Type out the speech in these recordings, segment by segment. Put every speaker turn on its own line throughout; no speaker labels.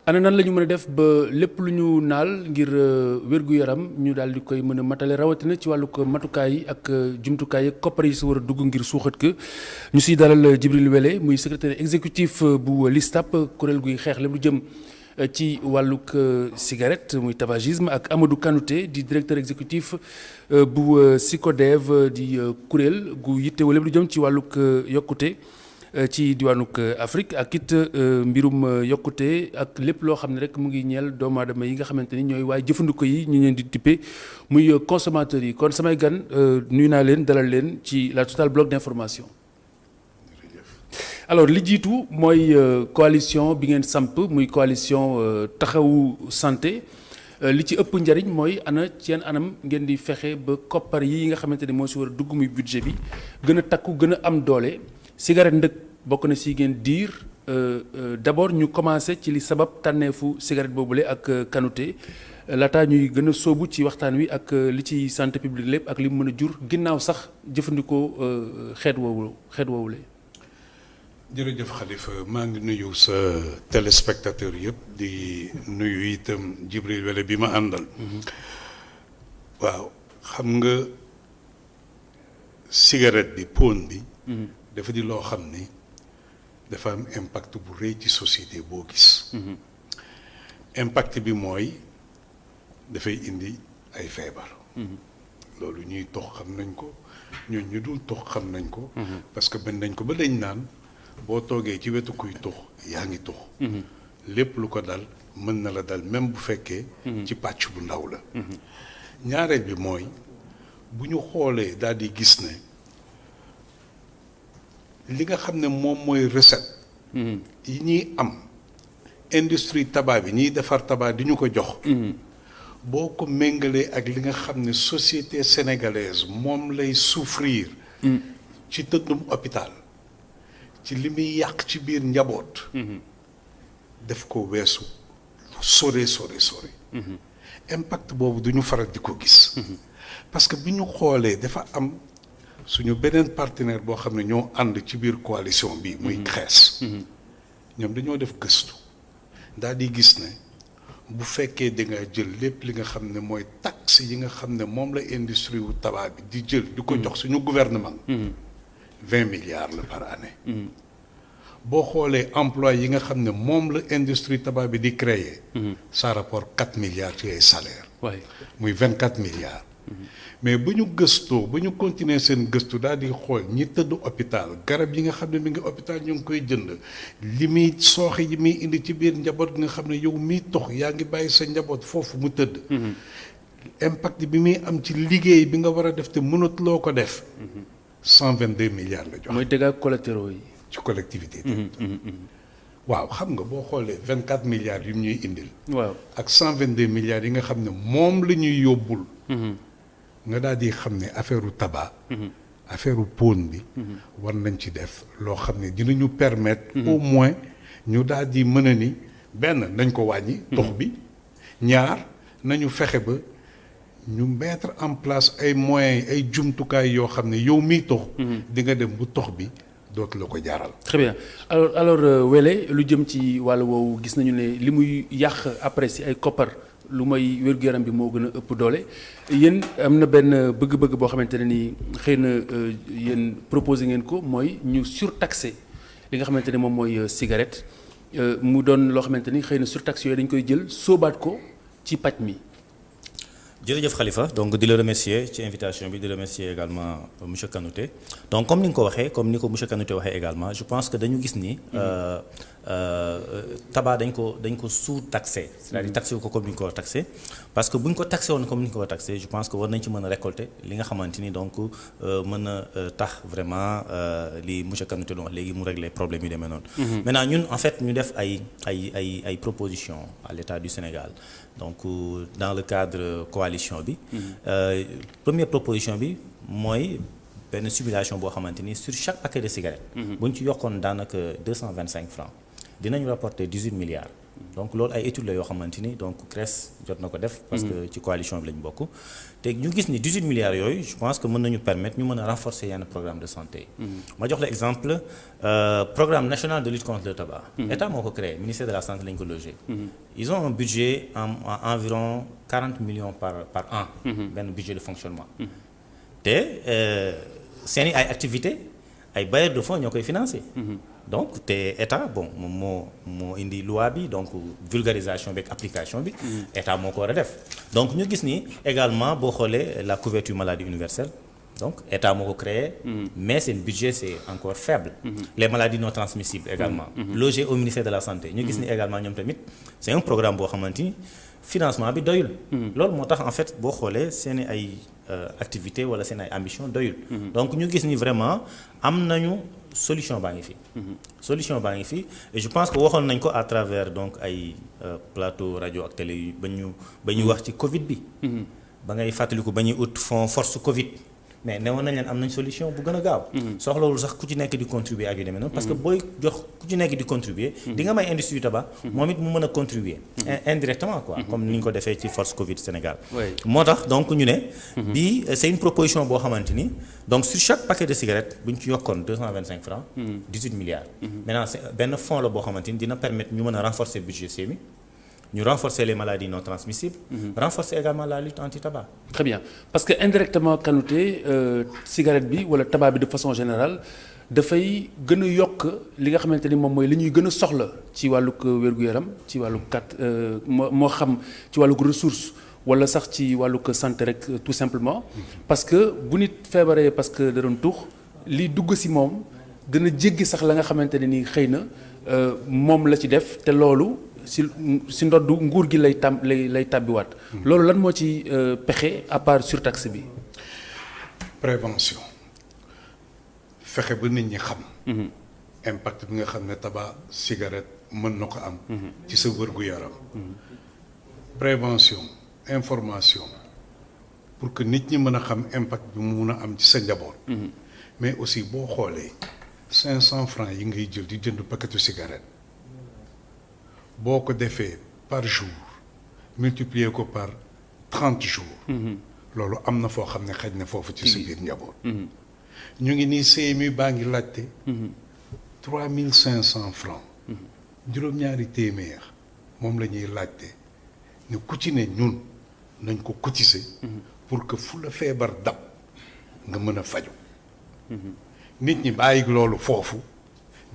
ana nan la ñu mën a def ba lépp lu ñu naal ngir wér-gu-yaram ñu daal di koy mën a matale rawatina ci wàllu matukaay yi ak jumtukaay ak koppar yi si war a dugg ngir suuxat ko ñu siy dalal Djibril Wélé muy secrétaire exécutif bu LISTAB kuréel guy xeex lépp lu jëm ci wàllug cigarette muy tabagisme ak Amadou Kanouté di directeur exécutif bu SYCODEV di kuréel gu yittewoo lépp lu jëm ci wàllug yokkute ci diwaanug Afrique ak it mbirum yokkute ak lépp loo xam ne rek mu ngi ñeel doomu aadama yi nga xamante ni ñooy waaye jëfandikoo yi ñu leen di tippe muy consommateurs yi kon samay gan nuyu naa leen dalal leen ci la Total bloc d'information. alors li jiitu mooy coalition bi ngeen samp muy coalition taxawu santé li ci ëpp njariñ mooy ana ci yan anam ngeen di fexe ba koppar yi nga xamante ni moo si war a dugg muy budget bi gën a takku gën a am doole. cigarette ndëkk bokk na si ngeen diir d'abord ñu commencé ci li sabab tànneefu cigarette boobule ak Kanouté laata ñuy gën a sóobu ci waxtaan wi ak li ci santé publique lépp ak li mu mën a jur ginnaaw sax jëfandikoo xeet woowule.
jërëjëf Khalifa maa ngi nuyu sa téléspectateur yëpp di nuyu itam Djibril Wélé bi ma àndal. waaw xam nga cigarette bi pon bi. dafa di loo xam ni dafa am impact bu rëy ci société boo gis. impact bi mooy dafay indi ay feebar. loolu ñuy tox xam nañ ko ñun ñu dul tox xam nañ ko. parce que bañ nañ ko ba dañ naan boo toogee ci wetu kuy tox yaa ngi tox. lépp lu ko dal mën na la dal même bu fekkee. ci pàcc bu ndaw la. ñaareel bi mooy bu ñu xoolee daal di gis ne. li nga xam ne moom mooy recette yi ñuy am industrie tabac bi ñuy defar tabac di ñu ko jox boo ko méngalee ak li nga xam ne société sénégalaise moom lay souffrir ci tëddum hôpital ci li muy yàq ci biir njaboot def ko weesu sore impact boobu du ñu faral di ko gis parce que bi ñu xoolee dafa am suñu beneen partenaire boo xam ne ñoo ànd ci biir coalition bi muy CREES ñoom dañoo def gëstu daal di gis ne bu fekkee da nga jël lépp li nga xam ne mooy taxe yi nga xam ne moom la industrie wu tabac bi di jël di ko jox suñu gouvernement 20 milliards la par année boo xoolee emploi yi nga xam ne moom la industrie tabac bi di créer ça rapporte 4 milliards ci ay salaire muy 24 milliards mais bu ñu gëstoo ba ñu continuer seen gëstu daal di xool ñi tëdd hôpital garab yi nga xam ne mi ngi hôpital ñu ngi koy jënd li muy sooxe yi muy indi ci biir njaboot gi nga xam ne yow miy tox yaa ngi bàyyi sa njaboot foofu mu tëdd impact bi muy am ci liggéey bi nga war a def te mënatuloo ko def 122 milliards la jox
mooy dégâts collatéraux yi
ci collectivité waaw xam nga boo xoolee 24 milliards yu ñuy indil
waaw
ak 122 milliards yi nga xam ne moom la ñuy yóbbul nga daal di xam ne affaire u tabac affaire u pon bi war nañ ci def loo xam ne dinañu permettre au moins ñu daal di mën a ni benn nañ ko wàññi tox bi ñaar nañu fexe ba ñu mettre en place ay moyens ay jumtukaay yoo xam ne yow miy tox di nga dem bu tox bi dootu la ko jaaral.
très bien alors Wélé lu jëm ci wàllu woowu gis nañu ne li muy yàq après si ay koppar lu may wér-gu-yaram bi moo gën a ëpp doole yéen am na benn bëgg-bëgg boo xamante ne ni xëy na yéen proposé ngeen ko mooy ñu surtaxé li nga xamante ne moom mooy cigarette mu doon loo xamante ni xëy na surtaxe yooyu dañ koy jël sóobaat ko ci paj mi.
jërëjëf Khalifa donc di la remercier ci invitation bi di remercier également monsieur Kanouté donc comme ni nga ko waxee comme ni ko monsieur Kanouté waxee également je pense que dañu gis ni tabac dañ ko sous-taxé c'est-à-dire taxé wu ko comme ni ñu ko war a taxé parce que bu ñu ko taxé woon comme ni ñu ko war a taxé je pense que war nañ ci mën a récolter li nga xamante ni donc mën a tax vraiment li monsieur Kanouté doon wax léegi mu régler problème yu demee noonu. maintenant ñun en fait ñu def ay propositions à l'État du Sénégal donc dans le cadre coalition bi. Première proposition bi mooy benn simulation boo xamante ni sur chaque paquet de cigarettes. bu ñu ci yokkoon daanaka 225 francs dinañu rapporter 18 milliards. donc loolu ay études la yoo xamante ni donc CRES jot na ko def. parce que ci coalition bi lañu bokk. te ñu gis ni 18 milliards yooyu je pense que mën nañu permettre ñu mën a renforcer yenn programme de santé. ma jox la exemple programme national de lutte contre le tabac. état moo ko créé ministère de la santé lañu ko logé. ils ont un budget environ 40 millions par an. benn budget de fonctionnement. te seen i ay activités ay bailleurs de fonds ñoo koy financé. donc te état bon moom moo indi loi bi donc vulgarisation bi ak application bi. état moo ko war a def. donc ñu gis ni également boo xoolee la couverture maladie universelle donc état moo ko créé. mais seen budget c'est encore faible. les maladies non transmissibles également. logé au ministère de la santé. ñu gis ni également ñoom tamit c'est un programme boo xamante ni financement bi doyul. loolu moo tax en fait boo xoolee seen ay activité wala seen ay ambition doyul. donc ñu gis ni vraiment am nañu. solution baa ngi fi. solution baa ngi fi et je pense que waxoon nañ ko à travers donc ay plateau rajo ak télé yu ba ñu wax ci Covid bi. ba ngay fàttaliku ba ñuy ut fonds force Covid. mais newoon nañ leen am nañ solution bu gën a gaaw. soxlawul sax ku ci nekk di contribuer ak yu demee noonu. parce que booy jox ku ci nekk di contribuer. di nga may industrie tabac. moom it mu mën a contribuer. indirectement quoi. comme ni ñu ko defee ci force Covid Sénégal. moo tax donc ñu ne. bii c'est une proposition boo xamante ni donc sur chaque paquet de cigarettes bu ñu ci yokkoon 225 francs. 18 milliards. maintenant c'est benn fonds la boo xamante ni dina permettre ñu mën a renforcer budget SEMI. ñu renforcer les maladies non transmissibles. renforcer également la lutte anti-tabac.
très bien parce que indirectement Kanouté cigarette bi wala tabac bi de façon générale dafay gën a yokk li nga xamante ni moom mooy li ñuy gën a soxla ci wàllug wér-gu-yaram ci wàllug moo xam ci wàllug ressource wala sax ci wàllug santé rek tout simplement. parce que bu nit feebaree parce que da doon tux li dugg si moom dana jéggi sax la nga xamante ne ni xëy na moom la ci def te loolu. si ndoddu nguur gi lay tàbbiwaat. loolu lan moo ci pexe à part surtaxe bi.
prévention fexe ba nit ñi xam. impact bi nga xam ne tabac cigarette mën na ko am. ci sa wér-gu-yaram. prévention information pour que nit ñi mën a xam impact bi mu mun a am ci sa njaboot. mais aussi boo xoolee 500 francs yi ngay jël di jënd paquetu cigarette. boo ko defee par jour multiplier ko par 30 jours. loolu am na foo xam ne xaj na foofu ci sa biir njaboot. ñu ngi nii CMU baa ngi laajte. 3500 francs. juróom-ñaari téeméer moom la ñuy laajte ne ku ci ne ñun nañ ko cotiser. pour que fu la feebar dab nga mën a faju nit ñi bàyyi loolu foofu.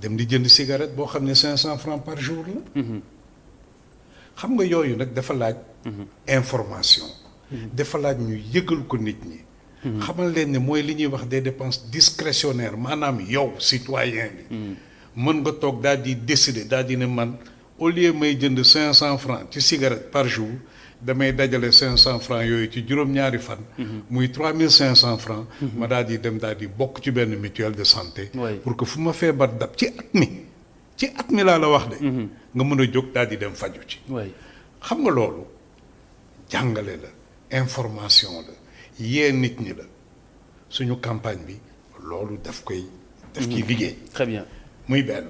dem di jënd cigarette boo xam ne 500 francs par jour la. xam nga yooyu nag dafa laaj. information. dafa laaj ñu yëgal ko nit ñi. xamal leen ne mooy li ñuy wax des dépenses discrétionnaires maanaam yow citoyen bi. mën nga toog daal di décider daal di ne man au lieu may jënd 500 francs ci cigarette par jour damay dajale 500 francs yooyu ci juróom-ñaari fan. muy 3500 francs. ma daal di dem daal di bokk ci benn mutuelle de santé. pour que fu ma feebar dab ci at mi laa la wax de. nga mën a jóg daal di dem faju ci. xam nga loolu jàngale la information la yee nit ñi la suñu campagne bi loolu daf ciy liggéey.
très bien
muy benn.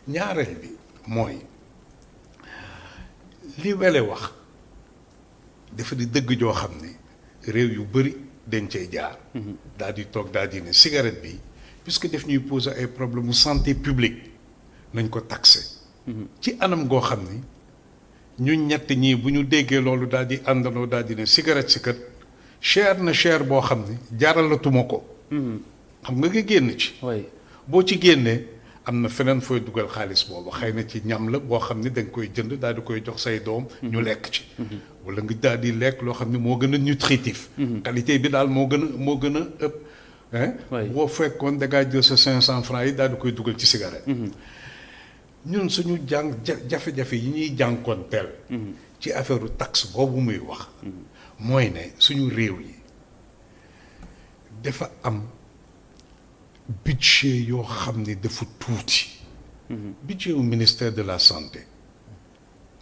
ñaareel bi mooy li wele wax. dafa di dëgg joo xam ne réew yu bëri dañ cay jaar. daal di toog daal di ne cigarette bi puisque daf ñuy poser ay problème mu santé publique nañ ko taxé. ci anam goo xam ni ñun ñett ñii bu ñu déggee loolu daal di àndandoo daal di ne cigarette si kat cher na cher boo xam ne jaaralatuma ko. xam nga génn ci. boo ci génnee am na feneen fooy dugal xaalis boobu xëy na ci ñam la boo xam ne da nga koy jënd daal di koy jox say doom. ñu lekk ci. wala nga daal di lekk loo xam ne moo gën a nutritif. qualité bi daal moo gën a ëpp. boo fekkoon da ngaa jël sa 500 francs yi daal di koy dugal ci cigarette. ñun suñu jafe-jafe yi ñuy jànkoonteel. ci affaire taxe boobu muy wax. mooy ne suñu réew yi dafa am budget yoo xam ne dafa tuuti. budget wu ministère de la santé.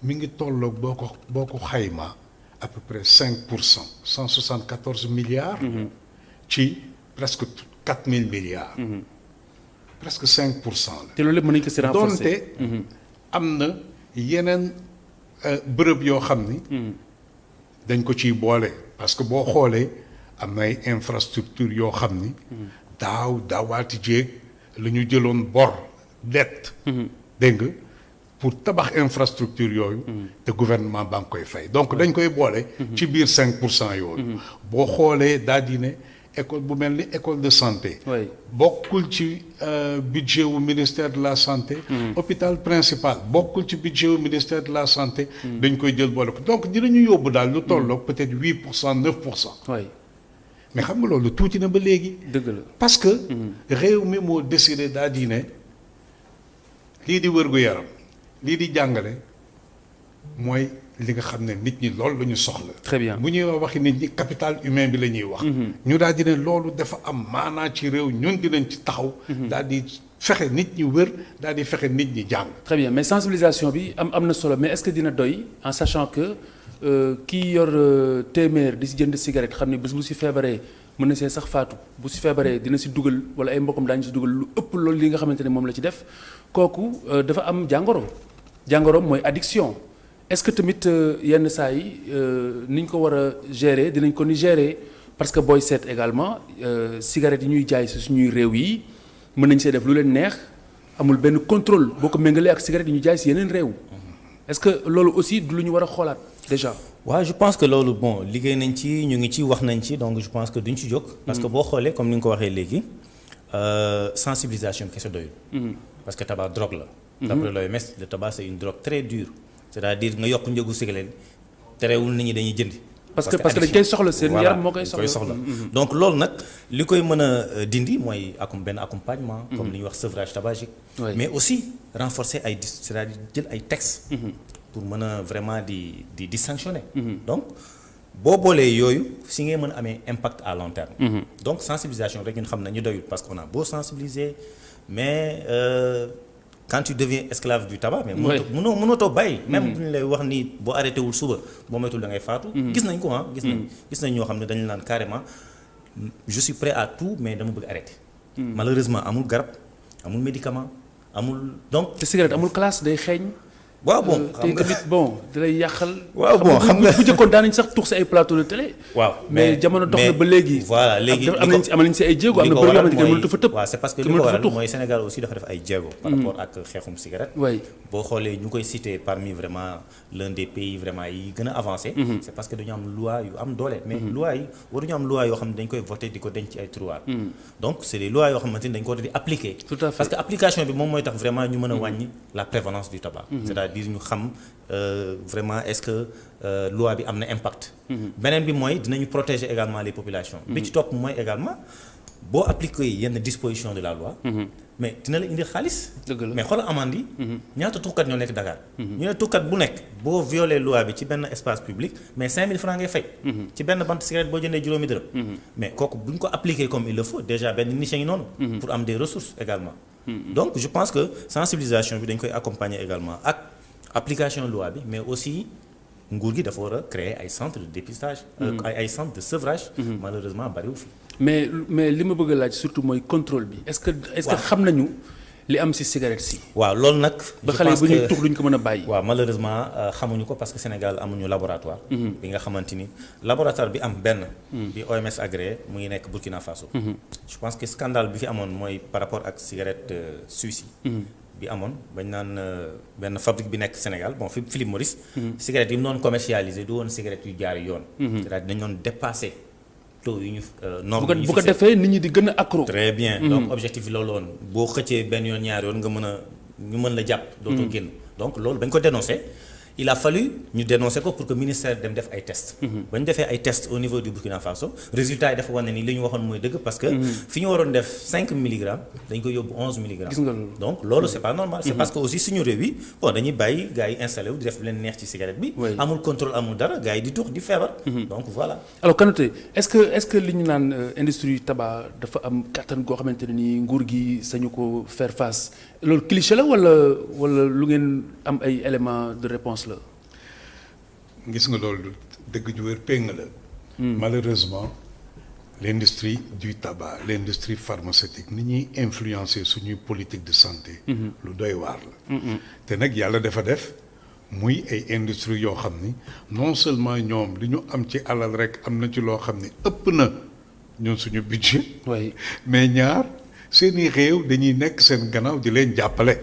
mi ngi tolloog boo ko xaymaa à peu près 5% 174 milliards. ci presque 4000 milliards. presque 5% la.
te loolu lépp mën nañu ko si renforcer
donte am na yeneen bërëb yoo xam ni dañ ko ciy boole parce que boo xoolee am na ay infrastructure yoo xam ni daawaati jéeg la ñu jëloon bor dette dégg nga pour tabax infrastructure yooyu te gouvernement baa ngi koy fay donc dañ koy boole ci biir 5% yooyu boo xoolee daal di ne école bu mel ni école de santé bokkul ci budget wu ministère de la santé hôpital principal bokkul ci budget wu ministère de la santé dañ koy jël boole ko donc dinañu yóbbu daal lu tolloog peut-être 8% 9%. mais xam nga loolu tuuti na ba léegi.
dëgg la
parce que réew mi moo décidé daal di ne lii di wér-gu-yaram lii di jàngale mooy li nga xam ne nit ñi loolu la ñu soxla.
très bien
bu ñuy waxi nit ñi capital humain bi la ñuy wax. ñu daal di ne loolu dafa am maanaa ci réew ñun dinañ ci taxaw. daal di fexe nit ñi wër daal di fexe nit ñi jàng.
très bien mais sensibilisation bi am na solo mais est-ce que dina doy en sachant que kii yor téeméer di si jënd cigarette xam ne bés bu si feebaree mën na see sax faatu bu si feebaree dina si dugal wala ay mbokkam daañu si dugal lu ëpp loolu li nga xamante ne moom la ci def kooku dafa am jàngoro mooy addiction. est-ce que tamit yenn saa yi ni ñu ko war a gérer dinañ ko ni gérer parce que booy seet également cigarettes yi ñuy jaay si suñuy réew yi mën nañ see def lu leen neex amul benn contrôle boo ko méngalee ak cigarettes yi ñuy jaay si yeneen réew. est-ce que loolu aussi du lu ñu war a xoolaat déjà.
waaw je pense que loolu bon liggéey nañ ci ñu ngi ci wax nañ ci donc je pense que duñ ci jóg. parce que boo xoolee comme ni nga ko waxee léegi sensibilisation bi kese doyul. parce que tabac drogue la. d'après l'OMS le tabac c'est une drogue très dure. c'est-à-dire nga yokk njëgu cigarette terewul nit ñi dañuy jënd.
parce que dañ koy soxla seen yaram moo koy soxla.
donc loolu nag li koy mën a dindi mooy benn accompagnement. comme li ñuy wax sevrage tabagique. mais aussi renforcer c'est-à-dire jël ay textes. pour mën a vraiment di sanctionner. donc boo boolee yooyu si ngay mën a amee impact à long terme. donc sensibilisation rek ñun xam nañu doyul parce qu'on a beau sensibiliser mais. quand tu deviens esclave du tabac mais mënoo bàyyi même bu ñu lay wax ni boo arrêté wul suba boo moytul da ngay faatu gis nañ ko gis nañ ñoo xam ne dañu naan carrément je suis prêt à tout mais dama bëgg arrêter malheureusement amul garab amul médicament amul donc
te cigarette amul classe day xeeñ
waaw bon
xam nga tamit bon da lay yàqal.
waaw bon xam nga
bu njëkkoon daan nañ sax tux si ay plateau de télé.
waaw
mais jamono dox na ba léegi.
voilà léegi
am nañ si ay jéego am na bëri yoo xamante ne mënatu fa tëb.
waaw c'est parce que li ko waral mooy Sénégal aussi dafa def ay jéego. par rapport ak xeexum cigarette.
oui
boo xoolee ñu koy citer parmi vraiment l'un des pays vraiment yi gën a avancé. c'est parce que dañu am loi yu am doole. mais loi yi waruñu am loi yoo xam ne dañ koy voter di ko denc ci ay tiroir. donc c'est des lois yoo xamante ni dañ ko war di appliquer.
tout à fait
parce que application bi moom mooy tax vraiment ñu mën a wàññi la prévalence du tabac. c'est-à-dire ñu xam vraiment est-ce que loi bi am na impact. beneen bi mooy dinañu protéger également les populations. bi ci topp mooy également boo appliquer yenn dispositions de la loi. mais dina la indi xaalis. mais xoolal amende yi. ñaata tuxkat ñoo nekk Dakar. ñu ne tuxkat bu nekk boo violer loi bi ci benn espace public mais 5000 francs ngay fay. ci benn bant cigarette boo jëndee juróomi dërëm. mais kooku bu ñu ko appliquer comme il le faut déjà benn niche ngi noonu. pour am des ressources également. donc je pense que sensibilisation bi dañ koy accompagner également ak. application loi bi mais aussi nguur gi dafa war a créer ay centres de dépistage. ay centres de sevrage. malheureusement bariwul fi.
mais li ma bëgg a laaj surtout mooy contrôle bi est-ce que xam nañu li am ci cigarette si.
waaw loolu nag.
ba xale bu ñuy tux duñ ko mën a bàyyi.
waaw malheureusement xamuñu ko parce que Sénégal amuñu laboratoire. bi nga xamante ni laboratoire bi am benn. bi OMS agréé mu ngi nekk Burkina Faso. je pense que scandale bi fi amoon mooy par rapport ak cigarette suisse yi. bi amoon bañ naan benn fabrique bi nekk Sénégal bon Philip Morris. cigarette yi mu doon commercialisé du woon cigarette yu jaar yoon. c'est-à-dire dañu doon dépassé taux yu ñu normes yi ñu
bu ko defee nit ñi di gën a accro.
très bien donc objectif bi loolu woon boo xëccee benn yoon ñaari yoon nga mën a ñu mën la jàpp. dootoo génn donc loolu bañ ko dénoncé. il a fallu ñu dénoncer ko pour que ministère dem def ay tests. ba ñu defee ay tests au niveau du Burkina Faso résultat yi dafa wane ni li ñu waxoon mooy dëgg parce que. fi ñu waroon def 5 milligrammes dañ ko yóbbu 11 milligrammes.
gis nga loolu
donc loolu c'est pas normal. c'est parce que aussi suñu réew yi bon dañuy bàyyi gars yi installé wu di def leen neex ci cigarette bi. amul contrôle amul dara gars yi di tux di feebar. donc voilà.
alors Kanouté est-ce que li ñu naan industrie tabac dafa am kattan goo xamante ne nii nguur gi sañu ko faire face loolu cliché la wala lu ngeen am ay éléments de réponse la.
gis nga loolu dëgg ju wér péng la. malheureusement l'industrie du tabac l'industrie pharmaceutique ni ñuy influencer suñuy politique de santé lu doy waar la te nag yàlla dafa def muy ay industrie yoo xam ni non seulement ñoom li ñu am ci alal rek am na ci loo xam ni ëpp na ñun suñu budget
oui
mais ñaar seeni réew dañuy nekk seen gannaaw di leen jàppale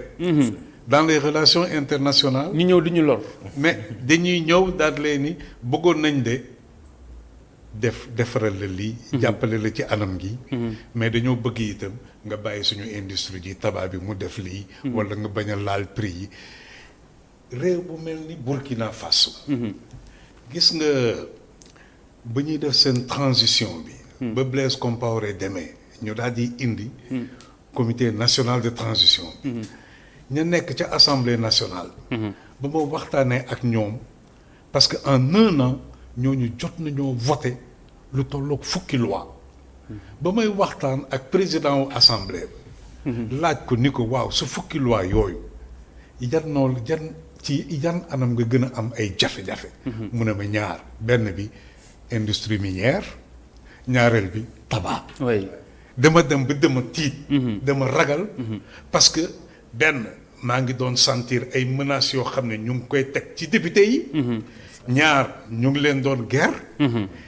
dans les relations internationales
ñu ñëw di ñu lor.
mais dañuy ñëw daal leen ni bëggoon nañ de defaral la lii jàppale la ci anam gi mais dañoo bëgg itam nga bàyyi suñu industrie ji tabac bi mu def lii wala nga bañ a laal prix yi réew bu mel ni Burkina Faso gis nga ba ñuy def seen transition bi ba Blaise Compaoré demee ñu daal di indi comité national de transition bi ña nekk ca assemblée nationale ba ma waxtaanee ak ñoom parce que en un an ñooñu jot nañoo voté lu tolloog fukki loi ba may waxtaan ak président wu assemblée laaj ko ni ko waaw su fukki loi yooyu yan anam nga gën a am ay jafe-jafe mu ne ma ñaar benn bi industrie minière ñaareel bi tabac
oui
dama dem ba dama tiit dama ragal parce que benn maa ngi doon sentir ay menaces yoo xam ne ñu ngi koy teg ci député yi ñaar ñu ngi leen doon guerre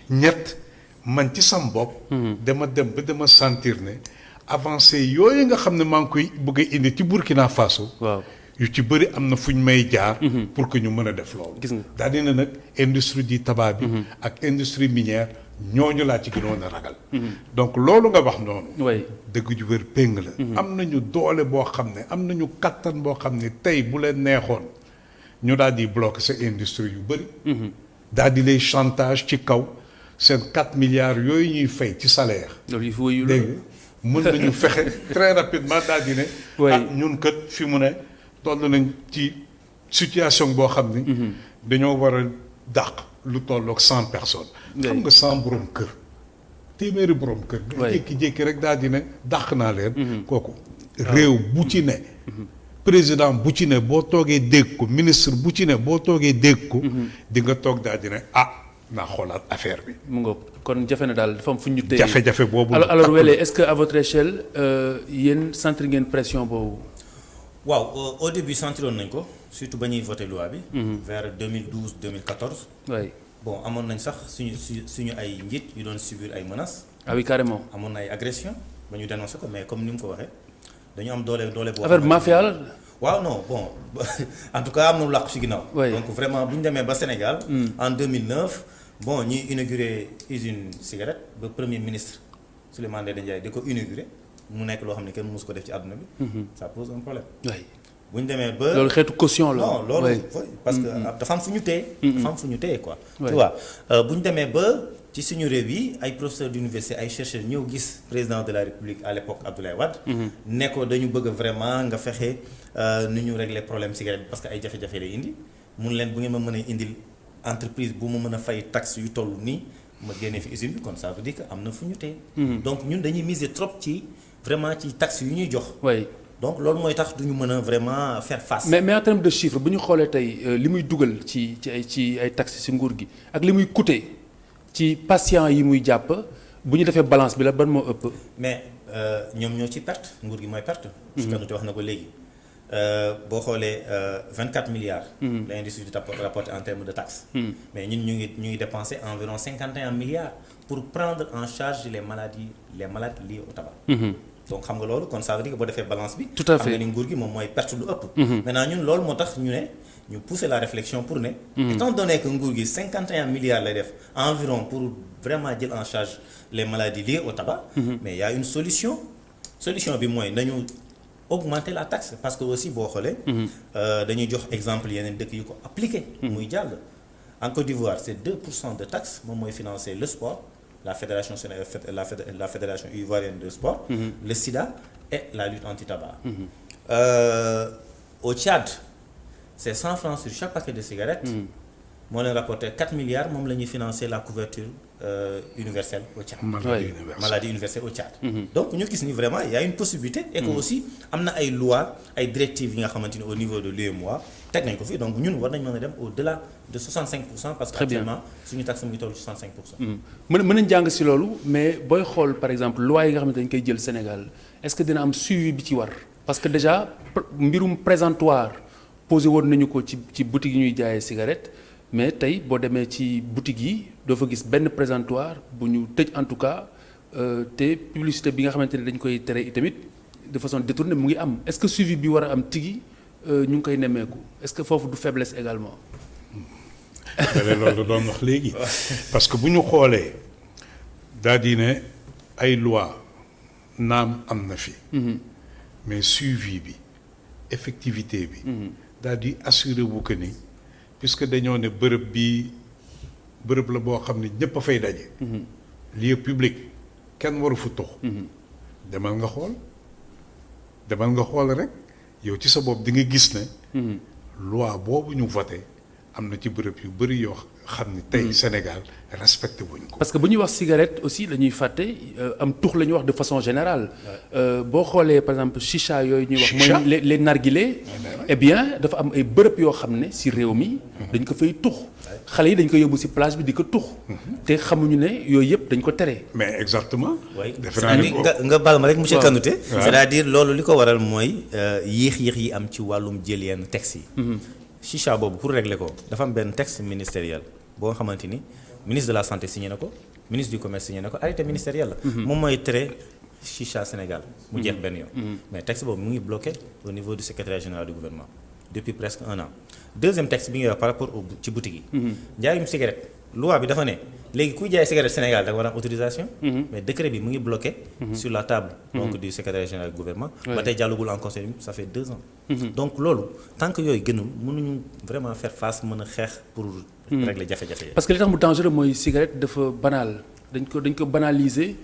ñett man ci sam bopp dama dem ba dama sentir ne avancé yooyu nga xam ne maa ngi koy bëgg a indi ci Burkina Faso
waaw
yu ci bëri am na fu ñu may jaar pour que ñu mën a def loolu
gis nga
daal dina nag industrie du tabac bi ak industrie minière ñooñu laa ci gënoon a ragal donc loolu nga wax noonu
oui
dëgg ju wér péng la am nañu doole boo xam ne am nañu kattan boo xam ne tey bu leen neexoon ñu daal di bloquer sa industrie yu bëri daal di lay chantage ci kaw seen 4 milliards yooyu ñuy fay ci salaire
loolu yi fi wëyu la
dégg mën nañu fexe très rapidement daal di ne ñun kat fi mu ne toll nañ ci situation boo xam ni dañoo war a dàq lu tolloog 100 personnes xam nga 100 borom kër téeméeri borom kër nga jékki-jékki rek daal di ne dàq naa leen kooku réew bu ci ne président bu ci ne boo toogee dégg ko ministre bu ci ne boo toogee dégg ko di nga toog daal di ne naa xoolaat affaire bi
mu ngoog kon jafe na daal dafa am fu ñu téye
jafe-jafe boobu
alors Wele est-ce que à votre échelle yéen sentir ngeen pression boobu
waaw au début sentiroon nañ ko surtout ba ñuy voté loi bi vers 2012 2014
oui
bon amoon nañ sax suñu ay njiit yu doon subir ay menaces
ah oui carrément
amoon na ay agression ba ñu dénoncé ko mais comme ni mu ko waxee dañu am doole boo
affaire mafia la
waaw non bon en tout cas am na lu làqu ci ginnaaw
oui
donc vraiment bu ñu demee ba Sénégal en 2009 bon ñuy inauguré usine cigarette ba premier ministre Souleymane Ndéné Ndiaye di ko inauguré mu nekk loo xam ne kenn mosu ko def ci àdduna bi ça pose un problème
oui
bu ñu demee ba
loolu xeetu caution la
non loolu parce que dafa am fu ñu téye dafa am fu ñu téye quoi tu vois bu ñu demee ba ci suñu réew yi ay professeurs d'université ay chercheurs ñëw gis président de la République à l'époque Abdoulaye Wade ne ko dañu bëgg vraiment nga fexe nu ñu régler problème cigarette bi parce que ay jafe-jafe lay indi mun leen bu ngeen ma mën a indil entreprise bu ma mën a fay taxe yu toll nii ma génnee fi usine bi kon ça veut dire que am na fu ñu téye donc ñun dañuy miser trop ci vraiment ci taxe yu ñuy jox
oui
donc loolu mooy tax duñu mën a vraiment faire face.
mais en termes de chiffres bu ñu xoolee tey li muy dugal ci ay taxes ci nguur gi ak li muy coûter ci patient yi muy jàpp bu ñu defee balance bi la ban moo ëpp.
mais ñoom ñoo ci perte nguur gi mooy perte. Kanouté wax na ko léegi boo xoolee 24 milliards. la industrie di rapporté en termes de taxes. mais ñun ñu ngi dépensé environ 51 milliards pour prendre en charge les maladies liées au tabac. donc xam nga loolu kon ça veut dire que boo defee balance bi.
tout à fait
xam nga ni nguur gi moom mooy perte lu ëpp. maintenant ñun loolu moo tax ñu pousser la réflexion pour ne. étant donné que nguur gi 51 milliards lay def environ pour vraiment jël en charge les maladies liées au tabac. mais il y a une solution bi mooy nañu augmenter la taxe parce que aussi boo xoolee. dañuy jox exemple yeneen dëkk yu ko appliqué. muy jàll en Côte d'Ivoire c'est 2% de taxe moom mooy financer le sport. La fédération ivoirienne de sport, le sida et la lutte anti-tabac. Au Tchad, c'est 100 francs sur chaque paquet de cigarettes. Moi, on a rapporté 4 milliards, moi, on a financé la couverture universelle au Tchad. Maladie universelle au Tchad. Donc, nous avons vraiment, il y a une possibilité et que aussi, il y a des lois, des directives au niveau de l'UEMOA, teg nañ ko fii donc ñun war nañ mën a dem au-delà de 65% parce que actuellement suñu taxe mu ngi toll ci 65%.
mën nañ jàng si loolu mais booy xool par exemple loi yi nga xamante dañ koy jël Sénégal est-ce que dina am suivi bi ci war parce que déjà mbirum présentoir posé woon nañu ko ci boutique yi ñuy jaayee cigarette mais tey boo demee ci boutique yi doo fa gis benn présentoir bu ñu tëj en tout cas te publicité bi nga xamante ne dañ koy tere itamit de façon détournée mu ngi am est-ce que suivi bi war a am tigi ñu ngi koy nemmeeku est-ce que foofu du faiblesse également.
loolu doon wax léegi parce que bu ñu xoolee daal di ne ay loi naam am na fi. mais suivi bi effectivité bi. daal di assuré wu que ni puisque dañoo ne bërëb la boo xam ne ñëpp a fay daje. lieu public kenn waru fu tux. demal nga xool rek yow ci sa bopp di nga gis ne. loi boobu ñu voté am na ci bërëb yu bëri yoo xam ne tey Sénégal respecté wuñ ko.
parce que bu ñuy wax cigarette aussi dañuy fàtte am tux la ñuy wax de façon générale. boo xoolee par exemple chicha yooyu ñuy wax. mooy les narguilés. eh bien dafa am ay bërëb yoo xam ne si réew mi. dañ ko fay tux. xale yi dañ ko yóbbu si plage bi di ko tux. te xamuñu ne yooyu yëpp dañ ko tere.
mais exactement.
defe naa ni nga baal ma rek monsieur Kanouté. c'est-à-dire loolu li ko waral mooy yéex yi am ci wàllum jël yenn textes yi. chicha boobu pour régler ko dafa am benn texte ministériel boo nga xamante ni ministre de la santé signé na ko ministre du commerce signé na ko arrêté ministériel la. moom mooy tere chicha Sénégal. mu jeex benn yoon. mais texte boobu mu ngi bloqué au niveau du secrétaire général du gouvernement depuis presque 1 an. deuxième texte bi nga wax par rapport au ci boutique yi. njaayum cigarette loi bi dafa ne léegi kuy jaay cigarette Sénégal da nga war a am autorisation. mais décret bi mu ngi bloqué. sur la table. donc du secrétaire général du gouvernement. ba tey jàllugul en conseil ça fait 2 ans. donc loolu tant que yooyu gënul mënuñu vraiment faire face mën a xeex pour. régler jafe-jafe yi.
parce que li tax mu dangereux mooy cigarette dafa banal dañ ko banaliser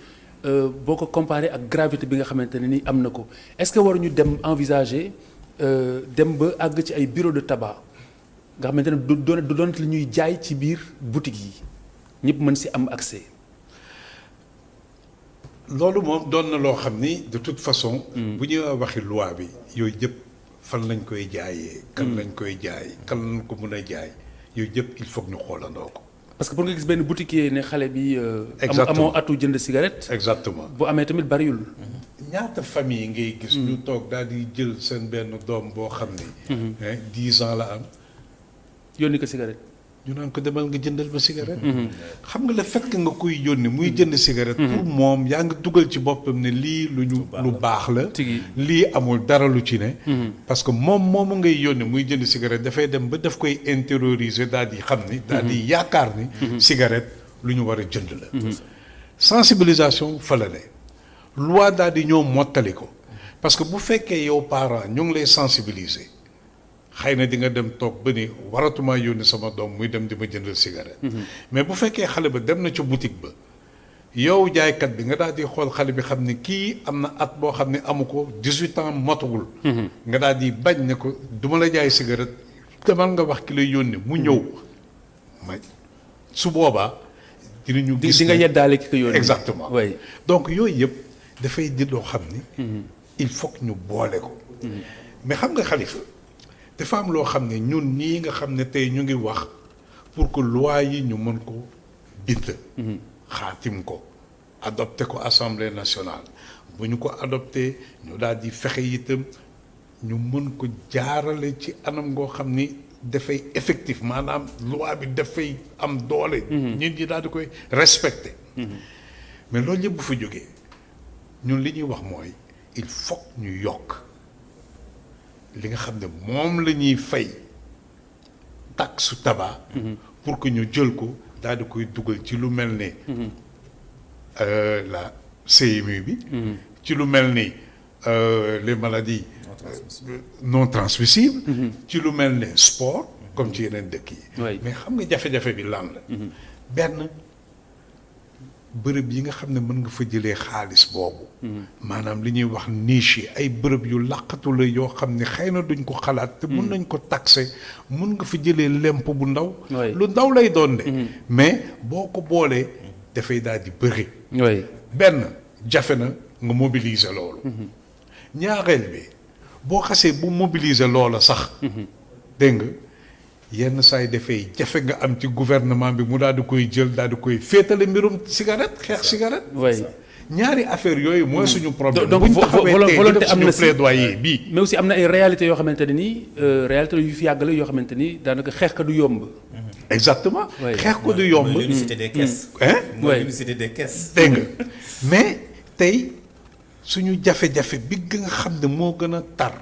boo ko comparé ak gravité bi nga xamante ne ni am na ko est-ce que waruñu dem envisager dem ba àgg ci ay bureau de tabac nga xamante ne du doon li ñuy jaay ci biir boutique yi ñëpp mën si am accès.
loolu moom doon na loo xam ni de toute façon. bu ñuy waxi loi bi yooyu yëpp fan lañ koy jaayee. kan lañ koy jaay kan lañ ko mën a jaay yooyu yëpp il faut que ñu xoolandoo ko.
parce que pour nga gis benn boutiquier ne xale bi.
exactement
amoo atu jënd cigarette.
exactement
bu amee tamit bariwul.
ñaata famille ngay gis. ñu toog daal di jël seen benn doom boo xam ni. 10 ans la am.
yónni ko cigarette.
ñu naan ko demal nga jëndal ma cigarette. xam nga le fait que nga koy yónni muy jënd cigarette. pour moom yaa ngi dugal ci boppam ne lii lu baax la. lii amul dara lu ci ne. parce que moomu ngay yónni muy jënd cigarette dafay dem ba daf koy intérioriser daal di xam ni. daal di yaakaar ni. cigarette lu ñu war a jënd la. sensibilisation fa la ne. loi daal di ñëw mottali ko parce que bu fekkee yow parent ñu ngi lay sensibiliser. xëy na di nga dem toog ba ni waratuma yónni sama doom muy dem di ma jëndal cigarette. mais bu fekkee xale ba dem na ca boutique ba yow jaaykat bi nga daal di xool xale bi xam ne kii am na at boo xam ne amu ko 18 ans motagul. nga daal di bañ ne ko duma la jaay cigarette demal nga wax ki lay yónni mu ñëw ma su boobaa. dinañu gis
di nga yeddaale ki ko yónni.
exactement
oui.
donc yooyu yëpp dafay di loo xam ni. il faut que ñu boole ko. mais xam nga Khalifa. dafa am loo xam ne ñun ñii nga xam ne tey ñu ngi wax pour que loi yi ñu mën ko bind. xaatim ko adopté ko assemblée nationale bu ñu ko adopté ñu daal di fexe itam ñu mën ko jaarale ci anam ngoo xam ni dafay effectif maanaam loi bi dafay am doole. nit ñi daal di koy respecté. mais loolu yëpp bu fa jógee ñun li ñuy wax mooy il faut ñu yokk. li nga xam ne moom la ñuy fay taxe tabac. pour que ñu jël ko daal di koy dugal ci lu mel ne. la CMU bi. ci lu mel ni les maladies non transmissibles. ci lu mel ne sport comme ci yeneen dëkk yi. mais xam nga jafe-jafe bi lan la. benn bërëb yi nga xam ne mën nga fa jëlee xaalis boobu. maanaam li ñuy wax niche yi ay bërëb yu làqatu la yoo xam ne xëy na duñ ko xalaat. te mun nañ ko taxé mun nga fa jëlee lemp bu ndaw. lu ndaw lay doon de. mais boo ko boolee dafay daal di bëri. benn jafe na nga mobiliser loolu. ñaareel bi boo xasee bu mobiliser loola sax. dégg nga yenn saa yi dafay jafe nga am ci gouvernement bi mu daal di koy jël daal di koy féetale mbirum cigarette xeex cigarette.
oui
ñaari affaire yooyu mooy suñu problème.
donc
bu ñu taxawee tey
volonté
def
am na
suñu
si
plaidoyer bii.
mais aussi am na ay réalités yoo xamante ne nii réalité yu fi yàgg la yoo xamante ni daanaka xeex ka du yomb.
exactement.
Oui.
xeex ko du yomb.
mooy l'unicité des caisses.
hein
mooy
Oui.
l'unicité des caisses.
dégg nga mais tey suñu jafe-jafe bi nga xam ne moo gën a tar.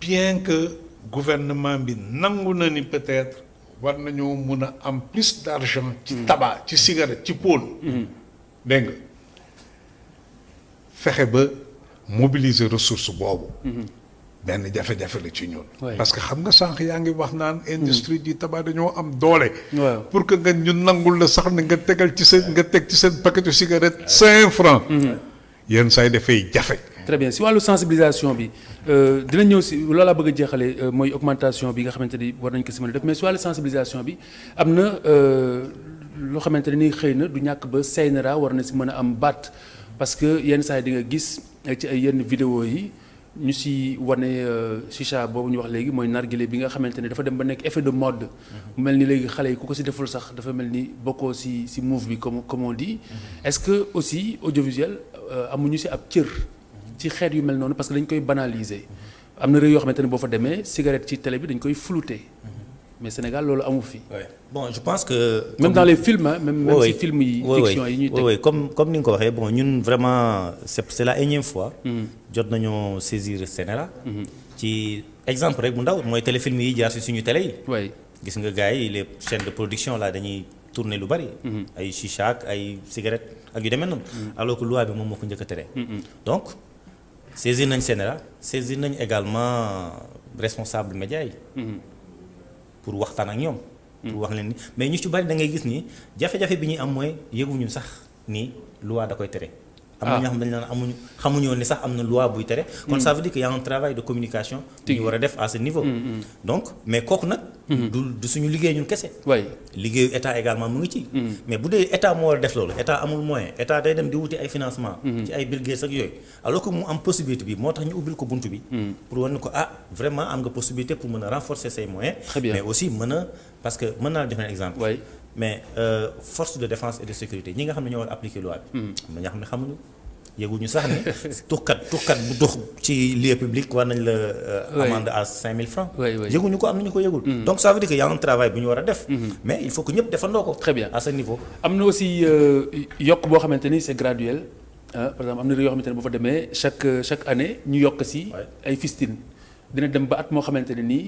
bien que gouvernement bi nangu na ni peut-être war nañoo mun a am plus d'argent ci tabac ci cigarette ci pôle. dégg nga fexe ba mobiliser ressource boobu. benn jafe-jafe la ci ñun.
Ouais.
parce que xam nga sànq yaa ngi wax naan industrie du tabac dañoo am doole.
waaw
pour que nga ñu nangul la sax ne nga tegal ci seen nga teg ci seen paquetu cigarette 5 francs. yenn saa yi dafay jafe.
très bien si wàllu sensibilisation bi dinañ ñëw si loolu laa bëgg a jeexale mooy augmentation bi nga xamante ni war nañ ko si mën a def mais si wàllu sensibilisation bi am na loo xamante ne ni xëy na du ñàkk ba CNRA war na si mën a am baat parce que yenn saa yi di nga gis ci ay yenn vidéo yi ñu si wane chicha boobu ñu wax léegi mooy nargile bi nga xamante ne dafa dem ba nekk effet de mode mu mel ni léegi xale yi ku ko si deful sax dafa mel ni bokkoo si move bi comme on dit est-ce que aussi audiovisuel amuñu si ab cër ci xeet yu mel noonu parce que dañ koy banaliser am na réew yoo xamante ne boo fa demee cigarette ci télé bi dañ koy flouter mais Sénégal loolu amu fi.
Ouais. Bon je pense que.
même dans les films hein, même
oui,
si film yi fiction yi ñuy teg.
oui comme ni nga ko waxee bon ñun vraiment c'est la énième fois. jot nañoo saisir CNRA. ci exemple rek bu ndaw mooy téléfilm yi jaar ci suñu télé yi.
oui
gis nga gars yi les chaînes de production là dañuy tourner lu bari. ay chicha ak ay cigarette ak yu demee noonu. alors que loi bi moom moo ko njëkk a tere. donc saisir nañ CNRA saisir nañ également responsable média yi. pour waxtaan ak ñoom. pour wax leen ni mais ñu ci bari da ngay gis ni jafe-jafe bi ñuy am mooy yëguñu sax ni loi da koy tere. am na ñoo xam dañu naan xamuñu woon ni sax am na loi buy tere. kon ça veut dire que y a un travail de communication. ñu war a def à ce niveau. donc mais kooku nag. du suñu liggéey ñun kese.
oui
liggéeyu état également mu ngi ci. mais bu dee état moo war a def loolu état amul moyen état day dem di wuti ay financement ci ay Bill Gates ak yooyu. alors que mu am possibilité bi moo tax ñu ubbil ko buntu bi. pour wane ko vraiment am nga possibilité pour mën a renforcer say moyens.
Très bien.
mais aussi mën a parce que mën naa la jox un exemple.
oui
mais force de défense et de sécurité ñi nga xam ne ñoo war a appliquer loi bi. am na ñoo xam ne xamuñu yëguñu sax ne tuxkat bu dox ci lieu public war nañ la. amende à 5000 francs.
oui oui
yëguñu ko am nañu ko yëgul. donc ça veut dire que y a un travail bu ñu war a def. mais il faut que ñëpp defandoo ko.
Très bien.
à ce niveau.
am na aussi yokk boo xamante ni c'est graduel par exemple am na réew yoo xamante ne boo fa demee chaque année ñu yokk si. ay fistine dina dem ba at moo xamante ne nii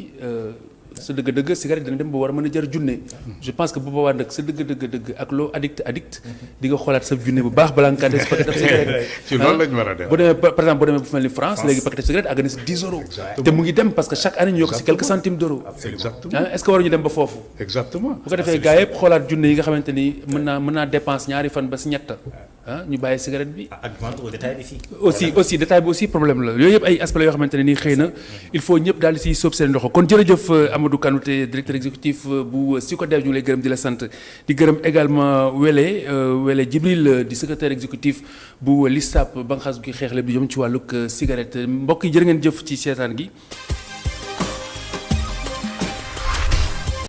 sa dëgg-dëgg cigarette dina dem ba war a mën a jar junne. je pense que bu boobaa nag sa dëgg ak loo addict di nga xoolaat sa junne bu baax balaa nga kaa def paquet de cigarette.
ci loolu lañ war a def.
bu demee par exemple boo demee bu mel ni France léegi paquet de cigarette àgg na si 10 euros. te mu ngi dem parce que chaque année ñu yokk si quelques centimes d'euros.
exactement
est-ce que waruñu dem ba foofu.
exactement.
bu ko defee gars yëpp xoolaat junne yi nga xamante ni mën naa dépense ñaari fan ba si ñett ñu bàyyi cigarette bi.
ak vente au détail bi fii.
aussi détail bi aussi problème la yooyu yëpp ay aspects la yoo xamante ne nii xëy na il faut ñëpp daal di siy sóob seen loxo kon jërëjëf Amadou Kanouté directeur exécutif bu SYCODEV ñu ngi lay gërëm di la sant di gërëm également Wele Djibril di secrétaire exécutif bu LISTAB banqaas gi xeex lépp di jëm ci wàllug cigarette mbokk yi jërë ngeen jëf ci seetaan gi.